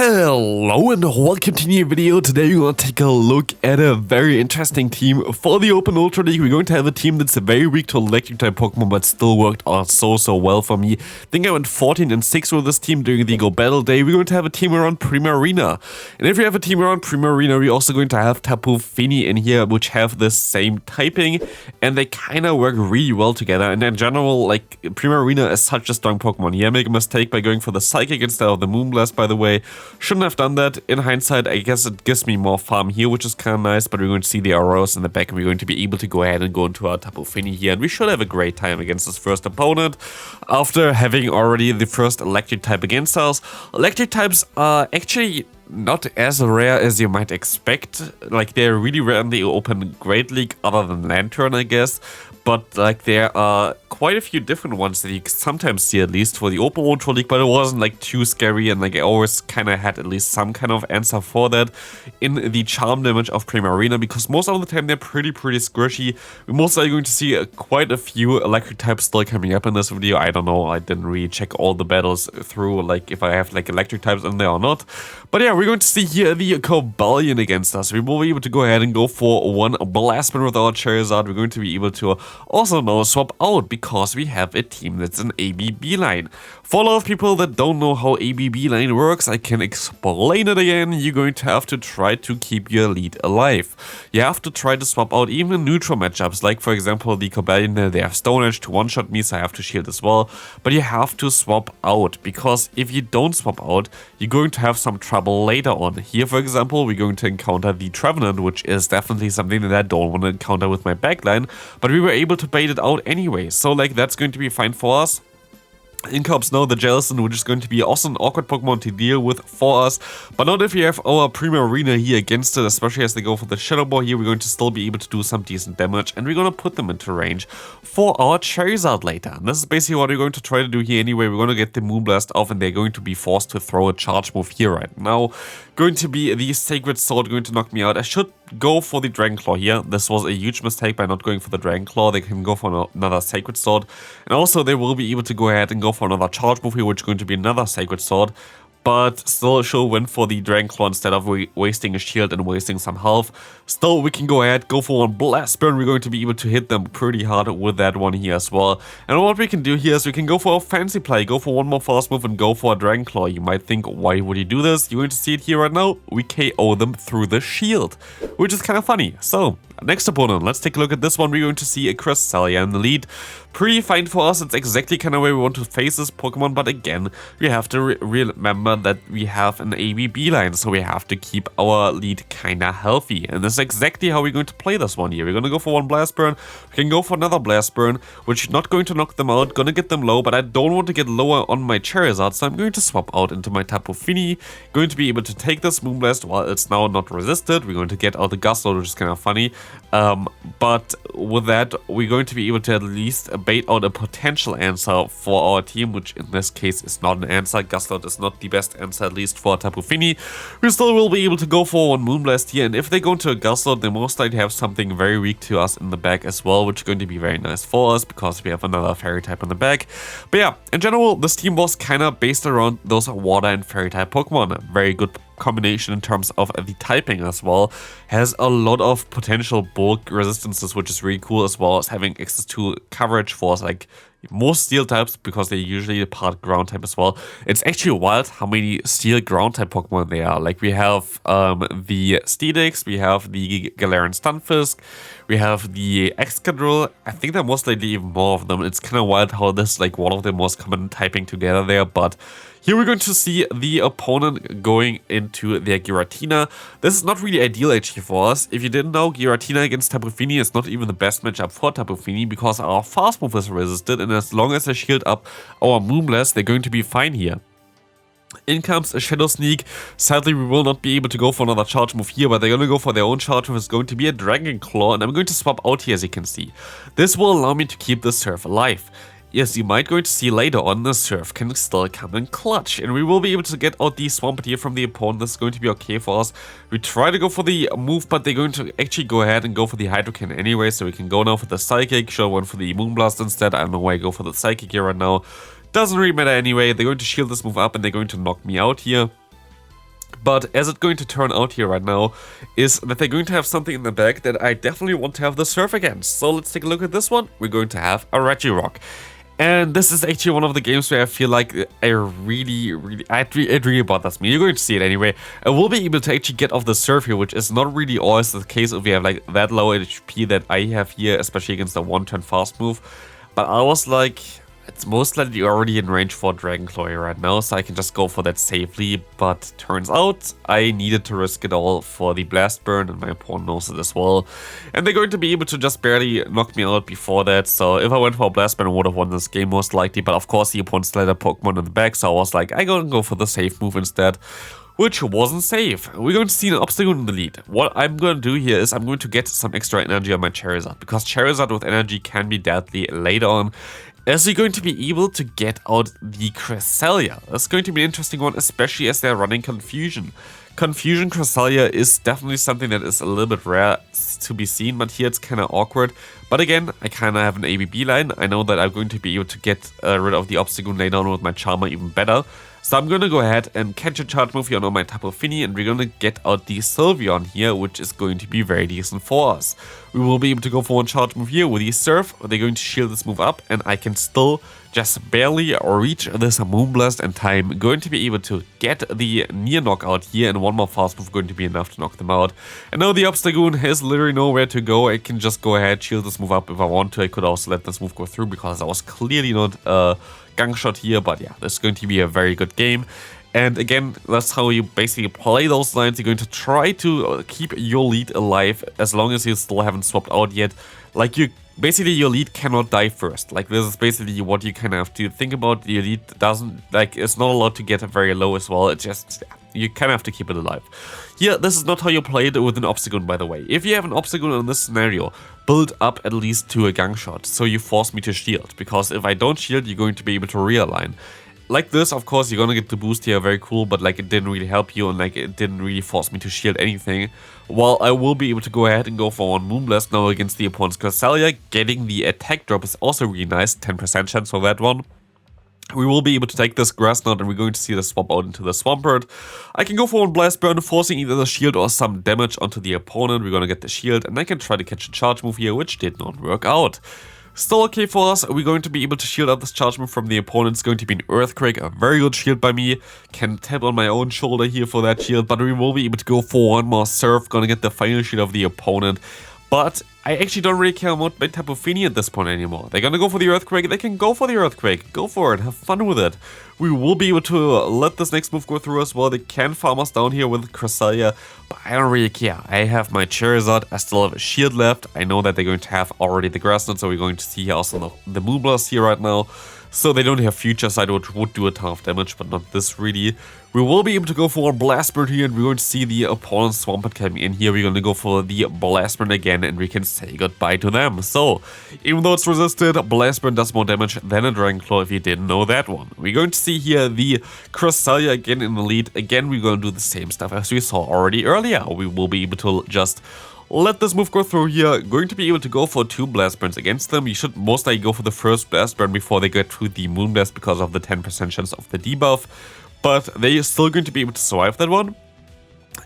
Hello and welcome to a new video. Today we're going to take a look at a very interesting team for the Open Ultra League. We're going to have a team that's very weak to electric type Pokemon but still worked out so well for me. I think I went 14-6 with this team during the Go Battle Day. We're going to have a team around Primarina. And if we have a team around Primarina, we're also going to have Tapu Fini in here, which have the same typing, and they kind of work really well together. And in general, like, Primarina is such a strong Pokemon. Here I make a mistake by going for the Psychic instead of the Moonblast, by the way. Shouldn't have done that. In hindsight, I guess it gives me more farm here, which is kind of nice, but we're going to see the arrows in the back, and we're going to be able to go ahead and go into our Tapu Fini here, and we should have a great time against this first opponent. After having already the first electric type against us, electric types are actually not as rare as you might expect. Like, they're really rare in the Open Great League, other than Lantern, I guess. But, like, there are quite a few different ones that you sometimes see, at least for the Open Ultra League, but it wasn't, like, too scary, and, like, I always kind of had at least some kind of answer for that in the charm damage of Primarina, because most of the time they're pretty squishy. We're most likely going to see quite a few electric types still coming up in this video. I don't know, I didn't really check all the battles through, like, if I have, like, electric types in there or not. But yeah, we're going to see here the Cobalion against us. We will be able to go ahead and go for one Blast Spin with our Charizard. We're going to be able to also now swap out because we have a team that's an ABB line. For a lot of people that don't know how ABB line works, I can explain it again. You're going to have to try to keep your lead alive. You have to try to swap out even in neutral matchups, like for example the Cobalion, they have Stone Edge to one-shot me, so I have to shield as well. But you have to swap out, because if you don't swap out, you're going to have some trouble later on. Here, for example, we're going to encounter the Trevenant, which is definitely something that I don't want to encounter with my backline, but we were able to bait it out anyway, so like that's going to be fine for us. In comes now the Jellicent, which is going to be also an awkward Pokemon to deal with for us, but not if we have our Primarina here against it, especially as they go for the Shadow Ball here. We're going to still be able to do some decent damage, and we're going to put them into range for our Charizard later. And this is basically what we're going to try to do here anyway. We're going to get the Moonblast off, and they're going to be forced to throw a charge move here right now. Going to be the Sacred Sword going to knock me out. I should go for the Dragon Claw here. This was a huge mistake by not going for the Dragon Claw. They can go for another Sacred Sword, and also they will be able to go ahead and go for another charge move here, which is going to be another Sacred Sword, but still should win for the Dragon Claw instead of wasting a shield and wasting some health. Still, we can go ahead, go for one Blast Burn. We're going to be able to hit them pretty hard with that one here as well. And what we can do here is we can go for a fancy play, go for one more fast move and go for a Dragon Claw. You might think, why would you do this? You're going to see it here right now. We KO them through the shield, which is kind of funny. So, next opponent, let's take a look at this one. We're going to see a Cresselia in the lead. Pretty fine for us. It's exactly kind of where we want to face this Pokemon, but again, we have to remember that we have an ABB line, so we have to keep our lead kind of healthy. And this is exactly how we're going to play this one here. We're going to go for one Blast Burn. We can go for another Blast Burn, which is not going to knock them out, gonna get them low, but I don't want to get lower on my Charizard, so I'm going to swap out into my Tapu Fini. Going to be able to take this Moonblast while it's now not resisted. We're going to get out the Gustode, which is kind of funny. But with that, we're going to be able to at least bait out a potential answer for our team, which in this case is not an answer. Gustode is not the best answer, at least for Tapu Fini. We still will be able to go for one Moonblast here, and if they go into a Gustode, they most likely have something very weak to us in the back as well, which is going to be very nice for us because we have another Fairy type in the back. But yeah, in general, this team was kind of based around those Water and Fairy type Pokemon. A very good combination in terms of the typing as well. Has a lot of potential bulk resistances, which is really cool, as well as having access to coverage for like most steel types, because they usually part ground type as well. It's actually wild how many steel ground type Pokemon there are. Like we have the Steelix, we have the Galarian Stunfisk, we have the Excadrill. I think there are most likely even more of them. It's kind of wild how this like one of the most common typing together there, but here we're going to see the opponent going into their Giratina. This is not really ideal actually for us. If you didn't know, Giratina against Tapu Fini is not even the best matchup for Tapu Fini, because our fast move is resisted, and as long as I shield up our Moonblast, they're going to be fine here. In comes a Shadow Sneak. Sadly, we will not be able to go for another charge move here, but they're going to go for their own charge move. It's going to be a Dragon Claw, and I'm going to swap out here, as you can see. This will allow me to keep the Surf alive. Yes, you might going to see later on the Surf can still come in clutch, and we will be able to get out the Swampert here from the opponent. This is going to be okay for us. We try to go for the move, but they're going to actually go ahead and go for the Hydrocan anyway, so we can go now for the Psychic. Should have went for the Moonblast instead. I don't know why I go for the Psychic here right now. Doesn't really matter anyway. They're going to shield this move up, and they're going to knock me out here. But as it's going to turn out here right now is that they're going to have something in the back that I definitely want to have the surf against. So let's take a look at this one. We're going to have a Regirock. And this is actually one of the games where I feel like it really bothers me. You're going to see it anyway. I will be able to actually get off the surf here, which is not really always the case if we have like that low HP that I have here, especially against the one-turn fast move. But I was like, it's most likely already in range for Dragonclaw right now, so I can just go for that safely, but turns out I needed to risk it all for the Blast Burn, and my opponent knows it as well. And they're going to be able to just barely knock me out before that, so if I went for a Blast Burn, I would have won this game most likely, but of course the opponent still had a Pokemon in the back, so I was like, I'm gonna go for the safe move instead. Which wasn't safe. We're going to see an Obstagoon in the lead. What I'm going to do here is I'm going to get some extra energy on my Charizard, because Charizard with energy can be deadly later on, as you're going to be able to get out the Cresselia. That's going to be an interesting one, especially as they're running Confusion. Confusion Cresselia is definitely something that is a little bit rare to be seen, but here it's kind of awkward. But again, I kind of have an ABB line. I know that I'm going to be able to get rid of the Obstagoon later on with my Charmer even better. So I'm going to go ahead and catch a charge move here on my Tapu Fini, and we're going to get out the Sylveon here, which is going to be very decent for us. We will be able to go for one charge move here with the Surf. They're going to shield this move up, and I can still just barely reach this Moonblast in time. Going to be able to get the near knockout here, and one more fast move going to be enough to knock them out. And now the Obstagoon has literally nowhere to go. I can just go ahead, shield this move up if I want to. I could also let this move go through because I was clearly not gang shot here, but yeah, this is going to be a very good game. And again, that's how you basically play those lines. You're going to try to keep your lead alive as long as you still haven't swapped out yet. Like, basically your lead cannot die first. Like, this is basically what you kind of have to think about. Your lead doesn't, like, it's not allowed to get very low as well. It's just, you kind of have to keep it alive. Here, this is not how you play it with an Obstagoon, by the way. If you have an Obstagoon in this scenario, build up at least to a gang shot, so you force me to shield. Because if I don't shield, you're going to be able to realign. Like this, of course, you're gonna get the boost here, very cool, but like it didn't really help you, and like it didn't really force me to shield anything. While I will be able to go ahead and go for one Moonblast now against the opponent's Cresselia. Getting the attack drop is also really nice, 10% chance for that one. We will be able to take this Grass Knot, and we're going to see the swap out into the Swampert. I can go for one Blast Burn, forcing either the shield or some damage onto the opponent. We're gonna get the shield, and I can try to catch a charge move here, which did not work out. Still okay for us. We're going to be able to shield out this charge move from the opponent. It's going to be an Earthquake, a very good shield by me. Can tap on my own shoulder here for that shield, but we will be able to go for one more Surf. Gonna get the final shield of the opponent. But I actually don't really care about my Tapu Fini at this point anymore. They're gonna go for the Earthquake. They can go for the Earthquake. Go for it. Have fun with it. We will be able to let this next move go through as well. They can farm us down here with Cresselia, but I don't really care. I have my Charizard. I still have a shield left. I know that they're going to have already the Grass Knot, so we're going to see also the Moonblast here right now. So they don't have Future Sight, which would do a ton of damage, but not this really. We will be able to go for a Blast Burn here, and we're going to see the opponent's Swampert coming in here. We're going to go for the Blast Burn again, and we can say goodbye to them. So, even though it's resisted, Blast Burn does more damage than a Dragonclaw if you didn't know that one. We're going to see here the Cresselia again in the lead. Again, we're going to do the same stuff as we saw already earlier. We will be able to just let this move go through here. Going to be able to go for 2 Blast Burns against them. You should most likely go for the first Blast Burn before they get to the Moonblast because of the 10% chance of the debuff. But they're still going to be able to survive that one,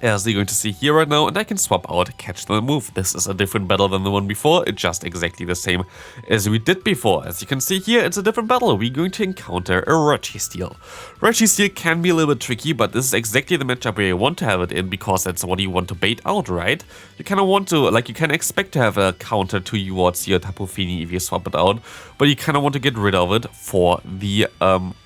as they're going to see here right now, and I can swap out, catch the move. This is a different battle than the one before. It's just exactly the same as we did before. As you can see here, it's a different battle. We're going to encounter a Registeel. Registeel can be a little bit tricky, but this is exactly the matchup where you want to have it in, because that's what you want to bait out, right? You kind of want to, like, you can expect to have a counter towards your Tapu Fini if you swap it out, but you kind of want to get rid of it for the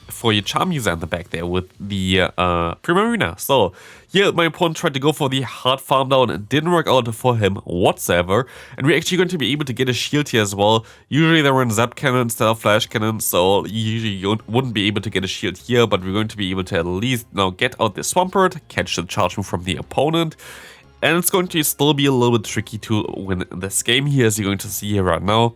for your Charm user in the back there with the Primarina. So here my opponent tried to go for the hard farm down. It didn't work out for him whatsoever, and we're actually going to be able to get a shield here as well. Usually they run Zap Cannon instead of Flash Cannon, so usually you wouldn't be able to get a shield here, but we're going to be able to at least now get out the Swampert, catch the charge move from the opponent. And it's going to still be a little bit tricky to win this game here, as you're going to see here right now.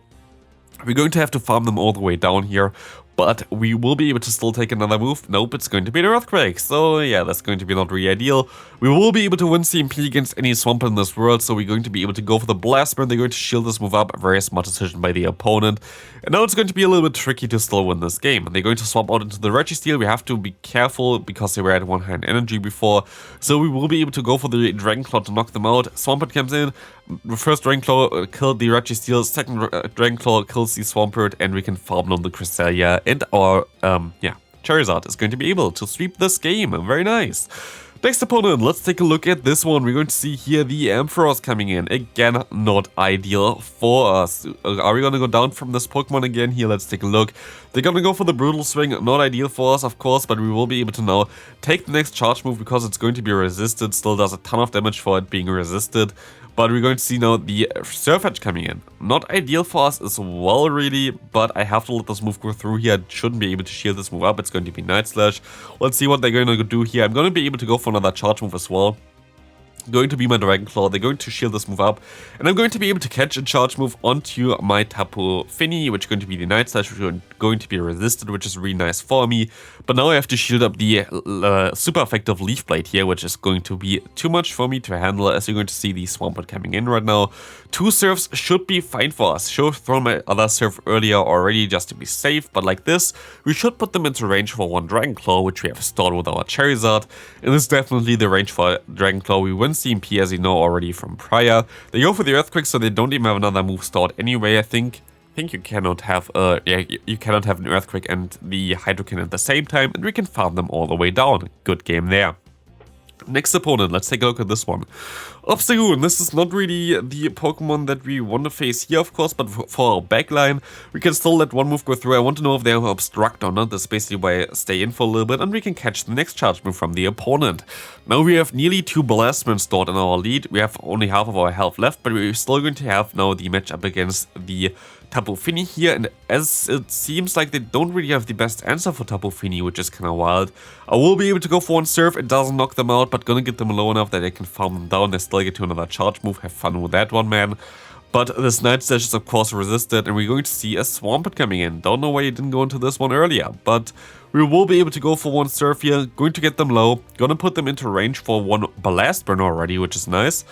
We're going to have to farm them all the way down here, But we will be able to still take another move. Nope, it's going to be an Earthquake. So yeah, that's going to be not really ideal. We will be able to win CMP against any Swampert in this world. So we're going to be able to go for the Blast Burn. They're going to shield this move up. A very smart decision by the opponent. And now it's going to be a little bit tricky to still win this game. They're going to swap out into the Registeel. We have to be careful because they were at 1 hand energy before. So we will be able to go for the Dragon Claw to knock them out. Swampert comes in. The first Dragon Claw killed the Registeel. Second Dragon Claw kills the Swampert. And we can farm on the Cresselia. And our, Charizard is going to be able to sweep this game. Very nice. Next opponent, let's take a look at this one. We're going to see here the Ampharos coming in. Again, not ideal for us. Are we going to go down from this Pokemon again here? Let's take a look. They're going to go for the Brutal Swing. Not ideal for us, of course, but we will be able to now take the next charge move because it's going to be resisted. Still does a ton of damage for it being resisted. But we're going to see now the Surf Edge coming in. Not ideal for us as well, really, but I have to let this move go through here. I shouldn't be able to shield this move up. It's going to be Night Slash. Let's see what they're going to do here. I'm going to be able to go for another charge move as well. Going to be my Dragon Claw. They're going to shield this move up, and I'm going to be able to catch a charge move onto my Tapu Fini, which is going to be the Night Slash, which is going to be resisted, which is really nice for me. But now I have to shield up the super effective Leaf Blade here, which is going to be too much for me to handle, as you're going to see the Swampert coming in right now. 2 Surfs should be fine for us. Should have thrown my other Surf earlier already just to be safe, but like this, we should put them into range for 1 Dragon Claw, which we have stored with our Charizard, and this is definitely the range for Dragon Claw. We win CMP, as you know already from prior. They go for the Earthquake, so they don't even have another move stored anyway. I think you cannot have you cannot have an Earthquake and the Hydro Cannon at the same time, and we can farm them all the way down. Good game there. Next opponent, let's take a look at this one. Obstagoon. This is not really the Pokemon that we want to face here, of course, but for our backline, we can still let one move go through. I want to know if they have Obstruct or not. That's basically why I stay in for a little bit, and we can catch the next charge move from the opponent. Now we have nearly 2 Blast Burns stored in our lead. We have only half of our health left, but we're still going to have now the matchup against the Tapu Fini here, and as it seems like they don't really have the best answer for Tapu Fini, which is kind of wild. I will be able to go for 1 Surf. It doesn't knock them out, but gonna get them low enough that I can farm them down. They still get to another charge move. Have fun with that one, man. But this Night Slash is of course resisted, and we're going to see a Swampert coming in. Don't know why you didn't go into this one earlier, but we will be able to go for 1 Surf here. Going to get them low. Gonna put them into range for 1 Blast Burn already, which is nice.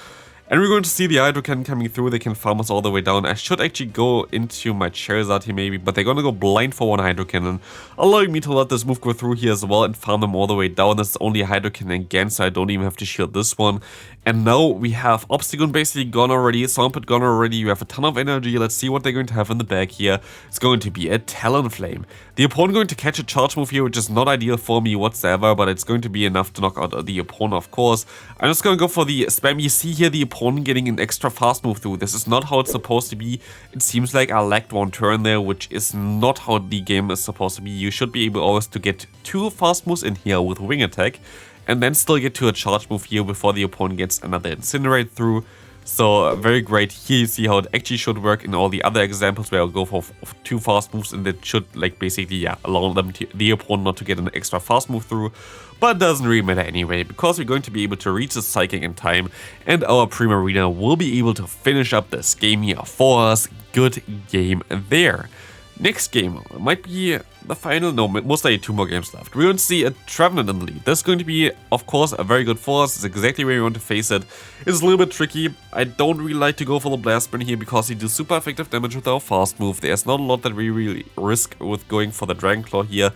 And we're going to see the Hydro Cannon coming through. They can farm us all the way down. I should actually go into my Charizard here maybe, but they're going to go blind for 1 Hydro Cannon, allowing me to let this move go through here as well and farm them all the way down. This is only a Hydro Cannon again, so I don't even have to shield this one. And now we have Obstagoon basically gone already, Swampert gone already. You have a ton of energy. Let's see what they're going to have in the bag here. It's going to be a Talonflame. The opponent going to catch a charge move here, which is not ideal for me whatsoever, but it's going to be enough to knock out the opponent, of course. I'm just going to go for the spam. You see here the opponent getting an extra fast move through. This is not how it's supposed to be. It seems like I lacked 1 turn there, which is not how the game is supposed to be. You should be able always to get 2 fast moves in here with Wing Attack, and then still get to a charge move here before the opponent gets another Incinerate through. So very great. Here you see how it actually should work in all the other examples where I'll go for 2 fast moves, and that should like basically allow them the opponent not to get an extra fast move through. But it doesn't really matter anyway, because we're going to be able to reach the Psychic in time, and our Primarina will be able to finish up this game here for us. Good game there. Next game might be the final, no, most likely 2 more games left. We're going to see a Trevenant in the lead. This is going to be, of course, a very good for us. It's exactly where we want to face it. It's a little bit tricky. I don't really like to go for the Blast Burn here because we do super effective damage with our fast move. There's not a lot that we really risk with going for the Dragon Claw here.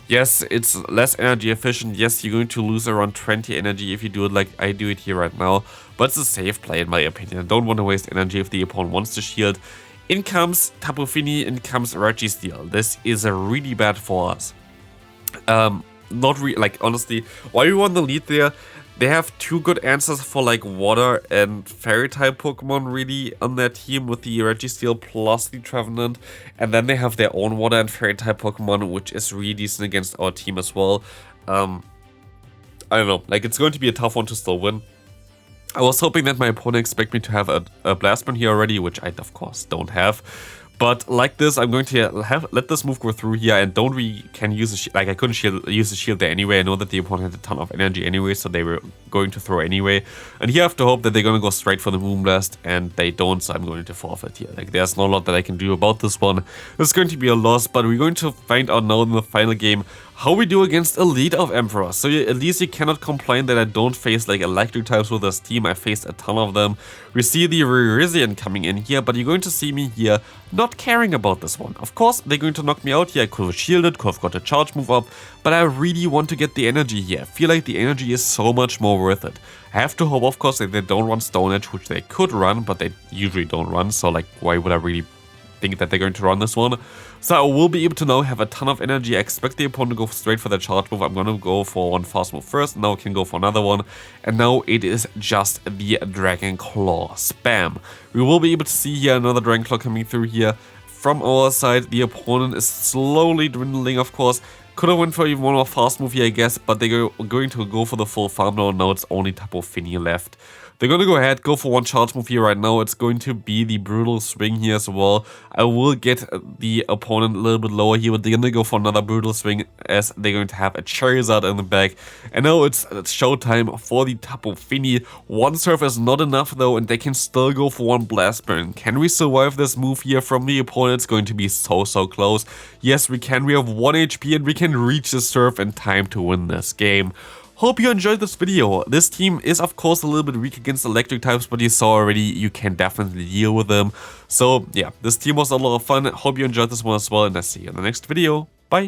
Yes, it's less energy efficient. Yes, you're going to lose around 20 energy if you do it like I do it here right now. But it's a safe play in my opinion. I don't want to waste energy if the opponent wants to shield. In comes Tapu Fini, in comes Registeel. This is a really bad for us. Not really, like honestly, while we won the lead there, they have 2 good answers for like water and fairy type Pokemon really on their team with the Registeel plus the Trevenant. And then they have their own water and fairy type Pokemon, which is really decent against our team as well. I don't know, like it's going to be a tough one to still win. I was hoping that my opponent expect me to have a Blast Burn here already, which I of course don't have. But like this, I'm going to let this move go through here, and can use a like I couldn't use the shield there anyway. I know that the opponent had a ton of energy anyway, so they were going to throw anyway. And here I have to hope that they're going to go straight for the Moonblast, and they don't, so I'm going to forfeit here. Like, there's not a lot that I can do about this one. It's going to be a loss, but we're going to find out now in the final game how we do against Elite of Emperor. So at least you cannot complain that I don't face like electric types with this team. I faced a ton of them. We see the LilyNiRiain coming in here, but you're going to see me here not caring about this one. Of course, they're going to knock me out here. I could have shielded, could have got a charge move up, but I really want to get the energy here. I feel like the energy is so much more worth it. I have to hope, of course, that they don't run Stone Edge, which they could run, but they usually don't run, so like, why would I really think that they're going to run this one? So I will be able to now have a ton of energy. I expect the opponent to go straight for the charge move. I'm going to go for one fast move first, now I can go for another one, and now it is just the Dragon Claw spam. We will be able to see here another Dragon Claw coming through here. From our side, the opponent is slowly dwindling, of course. Could have went for even one more fast move here, I guess, but they're going to go for the full farm now. Now it's only Tapu Fini left. They're going to go ahead, go for one charge move here right now. It's going to be the Brutal Swing here as well. I will get the opponent a little bit lower here, but they're going to go for another Brutal Swing as they're going to have a Charizard in the back. And now it's showtime for the Tapu Fini. One Surf is not enough though, and they can still go for one Blast Burn. Can we survive this move here from the opponent? It's going to be so close. Yes, we can. We have 1 HP and we can reach the Surf in time to win this game. Hope you enjoyed this video. This team is of course a little bit weak against electric types, but you saw already you can definitely deal with them. So yeah, this team was a lot of fun. Hope you enjoyed this one as well, and I'll see you in the next video. Bye!